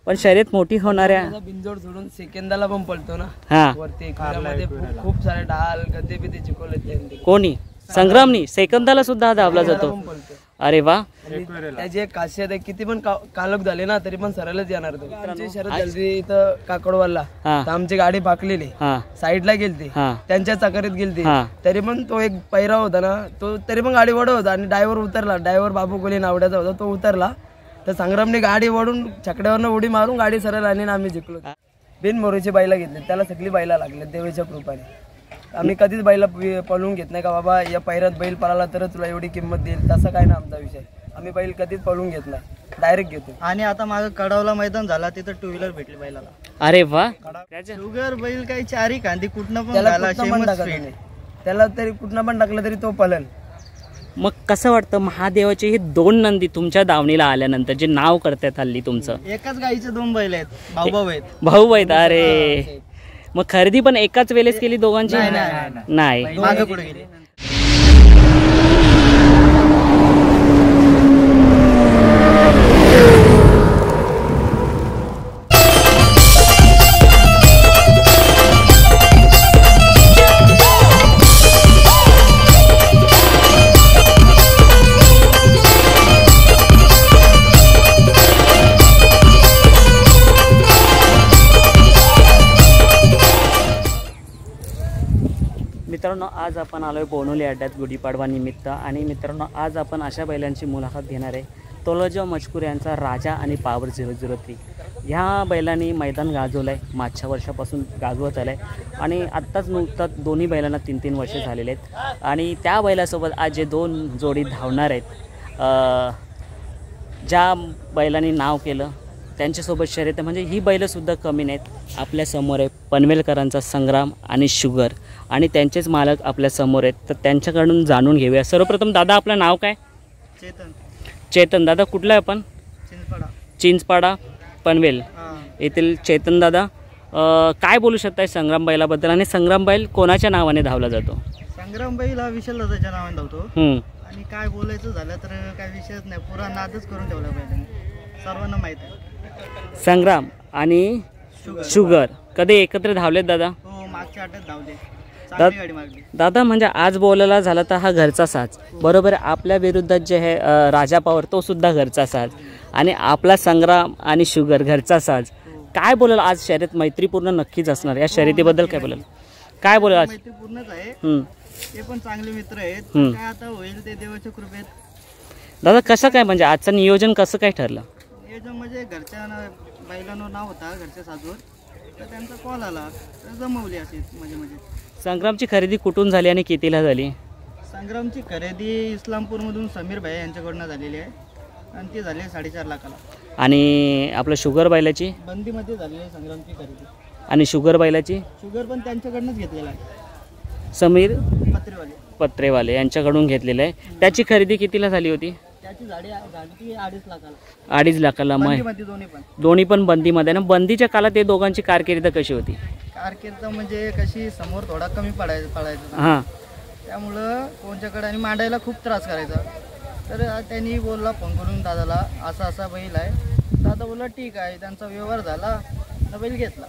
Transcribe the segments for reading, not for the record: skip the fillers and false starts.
पण शर्यत मोठी होणाऱ्या बिंजोड सोडून सेकंदाला पण पळतो ना हा वरती खूप सारे ढाल गद्दे बिद्दे चिकवले त्यांनी. कोणी संग्रामनी सेकंदाला सुद्धा धावला जातो. अरे वा, त्याची एक खासियत आहे, किती पण कालक झाले ना तरी पण सरळच येणार तो. आमची शरद झाली इथं काकडवाला, तर आमची गाडी पाकलेली साईडला गेलती, त्यांच्या चाकरीत गेलती, तरी पण तो एक पैरा होता ना तो, तरी पण गाडी वडत होता आणि ड्रायव्हर उतरला. ड्रायव्हर बाबू कोली नावड्याचा होता, तो उतरला तर संग्रामने गाडी वडून छकड्यावरनं उडी मारून गाडी सरळ आणि आम्ही जिंकलो. बिनमोरीची बैला घेतली, त्याला सगळी बैला लागली देवीच्या कृपाने. आम्ही कधीच बैला पळून घेत नाही का बाबा या पैरात बैल पळाला तर तुला एवढी किंमत देईल, तसं काय ना आमचा विषय. आम्ही बैल कधीच पळून घेत नाही, डायरेक्ट घेतो. आणि आता मागं कडावला मैदान झाला, तिथं 2 व्हीलर भेटली बैलाला. अरे वा, शुगर बैल काही चारी कांदी कुठनं पण त्याला तरी कुठनं पण टाकलं तरी तो पळन. मग कसं वाटतं महादेवाचे हे 2 नंदी तुमच्या दावणीला आल्यानंतर जे नाव करतात हल्ली तुमचं? एकाच गाईचे 2 बैल आहेत, भाऊ आहेत. भाऊ आहेत. अरे मग खरेदी पण एकाच वेळेस केली दोघांची? नाही, मागे पुढे गेली. मित्रांनो, आज आपण आलोय बोनोली अड्ड्यात गुढीपाडवा निमित्त. आणि मित्रांनो, आज आपण अशा बैलांची मुलाखत घेणार आहे. तोलोजा मजकूर यांचा राजा आणि पावर 003 ह्या बैलांनी मैदान गाजवलं आहे, मागच्या वर्षापासून गाजवत आलं आहे. आणि आत्ताच नुकताच दोन्ही बैलांना 3-3 वर्षे झालेले आहेत. आणि त्या बैलासोबत आज जे 2 जोडी धावणार आहेत, ज्या बैलांनी नाव केलं त्यांच्यासोबत शर्यत म्हणजे ही बैलंसुद्धा कमी नाहीत. आपल्यासमोर आहे पनवेलकरांचा संग्राम आणि शुगर, आणि त्यांचेच मालक आपल्यासमोर आहेत. तर त्यांच्याकडून जाणून घेऊया. सर्वप्रथम दादा, आपलं नाव काय? चेतन. दादा कुठलं आहे आपण? चिंचपाडा पनवेल येथील चेतन दादा. काय बोलू शकताय संग्राम बैलाबद्दल, आणि संग्राम बैल कोणाच्या नावाने धावला जातो? संग्राम बैल हा विशाल दादाच्या नावाने धावतो. आणि काय बोलायचं झालं तर काय विषयच नाही, पुरा नादच करून ठेवला बैलाने, सर्वांना माहित आहे. संग्राम आणि शुगर कधी एकत्र धावलेत दादा? हो, मागच्या आठवड्यात धावले. दादा म्हणजे आज बोलायला झाला तर हा घरचा साज बरोबर. आपल्या विरुद्धात जे आहे राजा पवार, तो सुद्धा घरचा साज, आणि आपला संग्राम आणि शुगर घरचा साज. काय बोलाल आज? शर्यत मैत्रीपूर्ण नक्कीच असणार. या शर्यतीबद्दल काय बोलाल? काय बोलाल आज? मैत्रीपूर्णच आहे, ते पण चांगले मित्र आहेत. काय आता होईल ते देवाच्या कृपेत. दादा कसं काय म्हणजे आजचं नियोजन कसं काय ठरलं? नियोजन म्हणजे घरच्या बैलांवर नाव होता घरच्या साजवर, तर त्यांचा कॉल आला तर जमवली अशी म्हणजे. संग्रामची खरेदी कुठून झाली आणि कितीला झाली? संग्रामची खरेदी इस्लामपूरमधून समीर भाई यांच्याकडनं झालेली आहे, आणि ती झाली 4.5 लाखाला. आणि आपलं शुगर बैलाची बंदीमध्ये झालेली आहे संग्रामची खरेदी. आणि शुगर बैलाची? शुगर पण त्यांच्याकडनंच घेतलेला आहे, समीर पत्रेवाले यांच्याकडून घेतलेलं आहे. त्याची खरेदी कितीला झाली होती? त्याची झाली 2.5 लाखाला. 2.5 लाखाला. दोन्ही पण बंदीमध्ये ना? बंदीच्या काळात ते दोघांची कारकीर्द कशी होती? कारकीर्द म्हणजे कशी, समोर थोडा कमी पडायचा हां, त्यामुळं कोणच्याकडे आणि मांडायला खूप त्रास करायचा. तर त्यांनी बोलला फोन करून दादाला, असा बैल आहे. दादा बोलला ठीक आहे, त्यांचा व्यवहार झाला, बैल घेतला.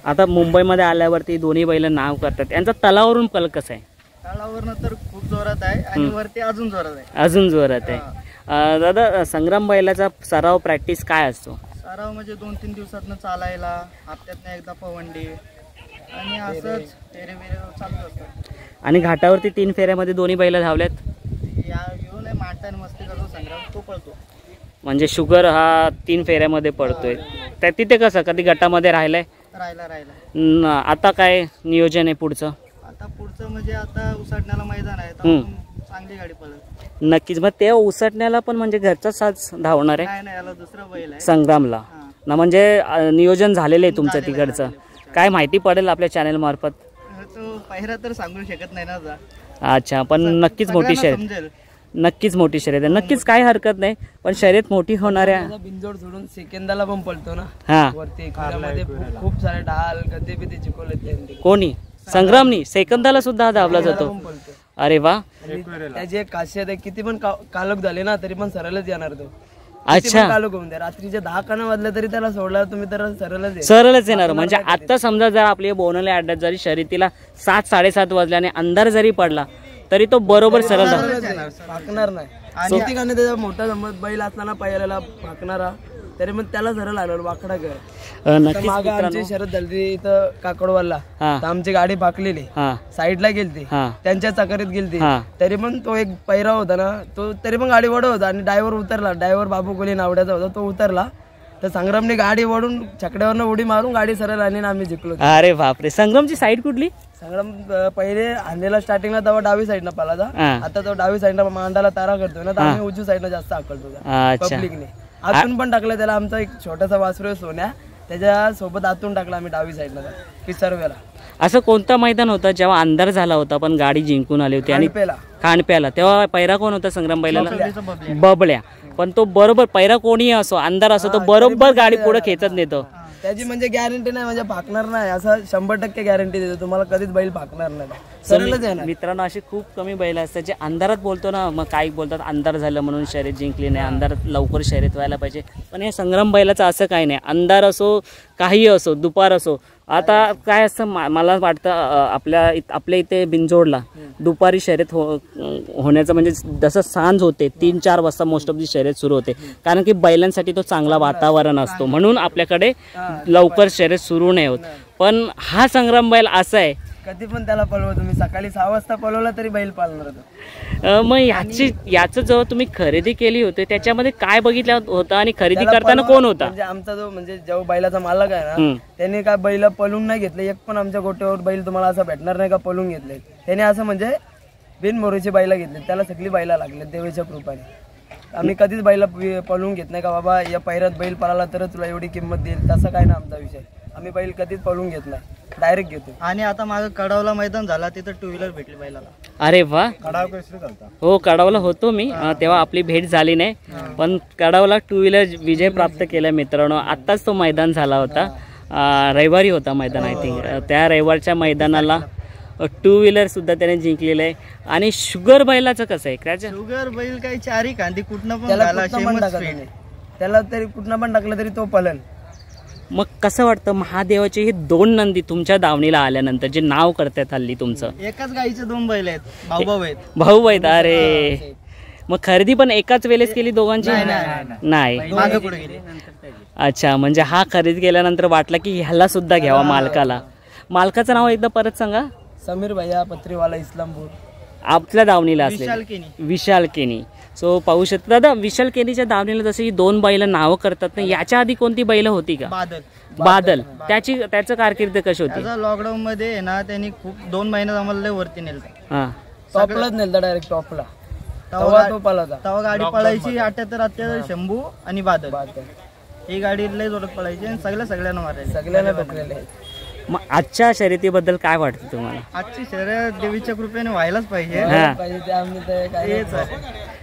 आता मुंबईमध्ये आल्यावरती दोन्ही बैल नाव करतात, यांचा तलावरून पल कसं आहे? तलावरनं तर खूप जोरात आहे, आणि वरती अजून जोरात आहे. दादा संग्राम बैलाचा सराव प्रॅक्टिस काय असतो? सराव म्हणजे 2-3 दिवसातनं चालायला, हप्त्यातनं एकदा पवंडी, आणि असंच फेरे चालू असतात. आणि घाटावरती 3 फेऱ्यामध्ये दोन्ही बैल धावल्यात. या घेऊन आहे मांडताना मस्ती करतो संग्राम, तो पळतो. म्हणजे शुगर हा 3 फेऱ्यामध्ये पडतोय. त्या तिथे कसं कधी गटामध्ये राहिलाय? राहिला. आता काय नियोजन आहे पुढचं? आता पुढचं म्हणजे आता उसटण्याला मैदान आहे, चांगली गाडी पळत. नक्कीच. मग ते उसटण्याला पण म्हणजे घरचा साज धावणार आहे? नाही, याला दुसरा बैल आहे संग्रामला ना. म्हणजे नियोजन झालेलं आहे तुमचं तिकडचं? काय माहिती पडेल आपल्या चॅनल मार्फत? तो पहिरा तर सांगू शकत नाही ना. अच्छा, पण नक्कीच मोठी शर्यत, नक्कीच मोठी शर्यत आहे. नक्कीच काय हरकत नाही, पण शर्यत मोठी होणाऱ्या बिंजोड सोडून सेकंदाला पण पळतो ना. हा, वरती खूप सारे ढाल गद्दे बिद्दे चिकवले त्यांनी. कोणी? संग्रामनी सेकंदाला सुद्धा धावला जातो. अरे वा, त्याची एक खासियत आहे, किती पण कालक झाले ना तरी पण सरळच येणार तो. अच्छा. कालोख होऊन द्या, रात्रीचे 10 काना वाजले तरी त्याला सोडला तुम्ही तर सरळच सरळच येणार. म्हणजे आता समजा जर आपल्या बोनवले अड्ड्यात जरी शर्यतीला 7-7:30 वाजल्याने अंधार जरी पडला तरी तो बरोबर सरळ फाकणार नाही. आणि ठिकाणी त्याचा मोठा समज बैल असताना पहिल्याला फाकणारा तरी मग त्याला सरळ आलं वाकडा कर. मागे आमची शरद झाली इथं काकडवाला, आमची गाडी फाकलेली, साईडला गेलती, त्यांच्या चाकरीत गेलती, तरी पण तो एक पैरा होता ना, तो तरी पण गाडी वडत होता आणि ड्रायव्हर उतरला. ड्रायव्हर बाबू कोली नावड्याचा होता, तो उतरला तर संग्रामने गाडी वडून छकड्यावरनं उडी मारून गाडी सरळ आणि आम्ही जिंकलो. अरे बापरे. संग्रामची साईड कुठली? संग्राम पहिले आणलेला स्टार्टिंगला तेव्हा डावी साईडनं पालाचा, आता तो डावी साईडनं मांडाला तारा करतोय ना, तर आम्ही उजवी साईडनं जास्त आकलतो पब्लिकने. आतून पण टाकलं त्याला. आमचा एक छोटासा वासरू आहे सोन्या, त्याच्या सोबत आतून टाकला आम्ही डावी साईडला पिसरवेला. असं कोणतं मैदान होतं जेव्हा अंधार झाला होता पण गाडी जिंकून आली होती? आणि खांडप्याला तेव्हा पैरा कोण होता संग्राम बैलाला? बबड्या. पण तो बरोबर पैरा कोणीही असो, अंधार असो, तो बरोबर गाडी पुढे खेचत नेतो. त्याची म्हणजे गॅरंटी नाही, म्हणजे फाकणार नाही असं 100% गॅरंटी देतो तुम्हाला, कधीच बैल फाकणार नाही, सरळच येणार. मित्रांनो, अशी खूप कमी बैल असतात जे अंधारात बोलतो ना, मग काही बोलतात अंधार झालं म्हणून शर्यत जिंकली नाही, अंधारात लवकर शर्यत व्हायला पाहिजे. पण हे संग्राम बैलाचं असं काही नाही. अंधार असो, काही असो, दुपार असो. आता काय असतं, मला वाटतं आपल्या इथे बिंजोडला दुपारी शर्यत होण्याचं म्हणजे जसं सांज होते 3-4 वाजता मोस्ट ऑफ दी शर्यत सुरू होते, कारण की बैलांसाठी तो चांगला वातावरण असतो, म्हणून आपल्याकडे लवकर शर्यत सुरू नाही होत. पण हा संग्राम बैल असा आहे, कधी पण त्याला पळवा तुम्ही, सकाळी 6 वाजता पळवला तरी बैल पाळणार होता. मग याचं जेव्हा तुम्ही खरेदी केली होती त्याच्यामध्ये काय बघितलं होतं आणि खरेदी करताना कोण होता? म्हणजे आमचा जो म्हणजे जेव्हा बैलाचा मालक आहे ना, त्यांनी काय बैल पळून नाही घेतले. एक पण आमच्या गोट्यावर बैल तुम्हाला असं भेटणार नाही का पळून घेतले. त्याने असं म्हणजे बिनमोरीची बैला घेतली, त्याला सगळी बैला लागले देवाच्या कृपाने. आम्ही कधीच बैला पळून घेत नाही का बाबा या पैरात बैल पळाला तर तुला एवढी किंमत देईल, तसं काय ना आमचा विषय. आम्ही बैल कधीच पळून घेत नाही, डायरेक्ट घेतो. आणि आता मागे कडावला मैदान झाला, तिथं 2 व्हीलर भेटली बैलाला. अरे वा. हो, कडावला होतो मी तेव्हा, आपली भेट झाली नाही, पण कडावला 2 व्हीलर विजय प्राप्त केला मित्रांनो. आत्ताच तो मैदान झाला होता, रविवारी होता मैदान आय थिंक. त्या रविवारच्या मैदानाला 2 व्हीलर सुद्धा त्याने जिंकलेलं आहे. आणि शुगर बैलाचं कसं आहे? त्याच्या शुगर बैल काही 4 खांदी कुठनं पण त्याला तरी कुठनं पण टाकलं तरी तो पलन. मग कसं वाटतं महादेवाचे हे 2 नंदी तुमच्या दावणीला आल्यानंतर जे नाव करतात हल्ली तुमचं? एकाच गाईचे 2 बैल आहेत, भाऊ आहेत. भाऊ आहेत. अरे मग खरेदी पण एकाच वेळेस केली दोघांची? नाही. अच्छा, म्हणजे हा खरेदी केल्यानंतर वाटला की ह्याला सुद्धा घ्यावा मालकाला. मालकाचं नाव एकदा परत सांगा. समीर भैया पत्रीवाला, इस्लामपूर. आपल्या दावणीला असले विशाल केनी. सो पाहू शकता दादा, विशाल केनीच्या दावणीला जशी 2 बैल नावं करतात ना, याच्या आधी कोणती बैल होती का? बादल. त्याचं कारकीर्द कशी होती? लॉकडाऊन मध्ये ना त्यांनी खूप 2 महिन्यात आम्हाला वरती नेलं, टॉपलाच नेलं, डायरेक्ट टॉपला. तेव्हा गाडी पळायची 78 शंभू आणि बादल. ही गाडी लय जोरात पळायची आणि सगळ्यांना मारायची, सगळ्यांना पकडलेले. मग आजच्या शर्यतीबद्दल काय वाटतं तुम्हाला? आजची शर्यत देवीच्या कृपेने व्हायलाच पाहिजे.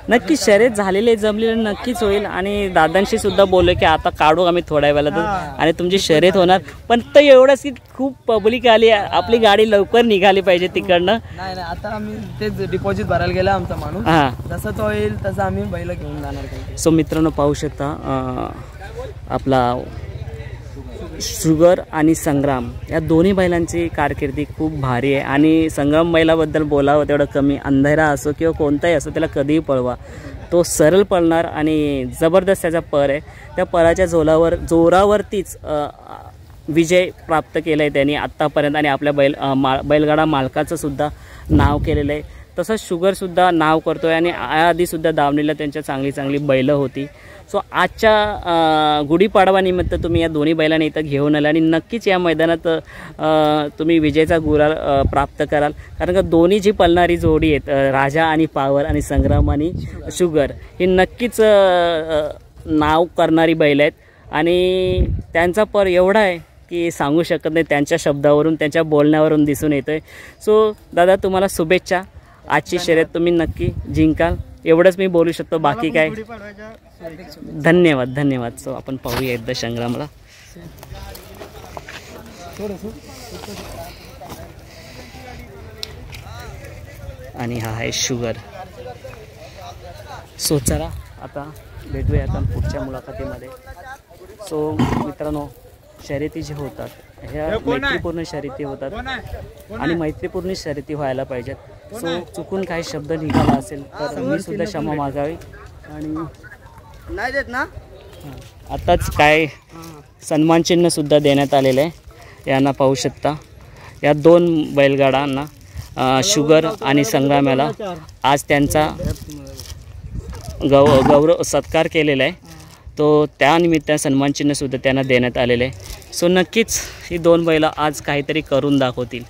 नक्की शर्यत झालेले जमलेले नक्कीच होईल. आणि दादांशी सुद्धा बोललो की आता काढू आम्ही थोड्या वेळात आणि तुमची शर्यत होणार. पण तर एवढंच की खूप पब्लिक आली, आपली गाडी लवकर निघाली पाहिजे तिकडनं. नाही, आता आम्ही तेच डिपॉझिट भरायला गेला आमचा माणूस, जसं तो येईल तसं आम्ही बैल घेऊन जाणार. सो मित्रांनो पाहू शकता, आपला शुगर आणि संग्राम या दोन्ही बैलांची कारकिर्दी खूप भारी आहे. आणि संग्राम बैलाबद्दल बोलावं तेवढं कमी. अंधेरा असो किंवा कोणताही असो, त्याला कधीही पळवा, तो सरळ पळणार आणि जबरदस्त त्याचा पर आहे. त्या पराच्या जोरावरतीच विजय प्राप्त केला आहे त्यांनी आत्तापर्यंत. आणि आपल्या बैलगाडा मालकाचं सुद्धा नाव केलेलं आहे. तसंच शुगरसुद्धा नाव करतो आहे. आणि आधीसुद्धा दावणीला त्यांच्या चांगली बैलं होती. सो आजच्या गुढीपाडवानिमित्त तुम्ही या दोन्ही बैलांना इथं घेऊन आला आणि नक्कीच या मैदानात तुम्ही विजयाचा गुलाल प्राप्त कराल. कारण का दोन्ही जी पळणारी जोडी आहेत, राजा आणि पावर आणि संग्राम आणि शुगर, ही नक्कीच नाव करणारी बैल आहेत. आणि त्यांचा पर एवढा आहे की सांगू शकत नाही, त्यांच्या शब्दावरून त्यांच्या बोलण्यावरून दिसून येतं आहे. सो दादा, तुम्हाला शुभेच्छा. आजची शर्यत तुम्ही नक्की जिंकाल, एवढंच मी बोलू शकतो. बाकी काय, धन्यवाद. सो आपण पाहूया एकदा संग्रामला. आणि हा आहे शुगर. सो चला आता भेटूया आता पुढच्या मुलाखतीमध्ये. सो मित्रांनो, शर्यती जे होतात ह्या मैत्रीपूर्ण शर्यती होतात आणि मैत्रीपूर्ण शर्यती व्हायला पाहिजेत. सो चुकून काही शब्द निघाला असेल तर मी सुद्धा क्षमा मागावी. आणि नाही देत ना, आताच काय सन्मान चिन्ह सुद्धा देण्यात आलेलं आहे. यांना पाहू शकता, या 2 बैलगाडांना शुगर आणि संग्रामाला आज त्यांचा गौरव सत्कार केलेला आहे. तो त्यानिमित्ताने सन्मान चिन्ह सुद्धा त्यांना देण्यात आलेलं आहे. सो नक्कीच ही 2 बैलं आज काहीतरी करून दाखवतील.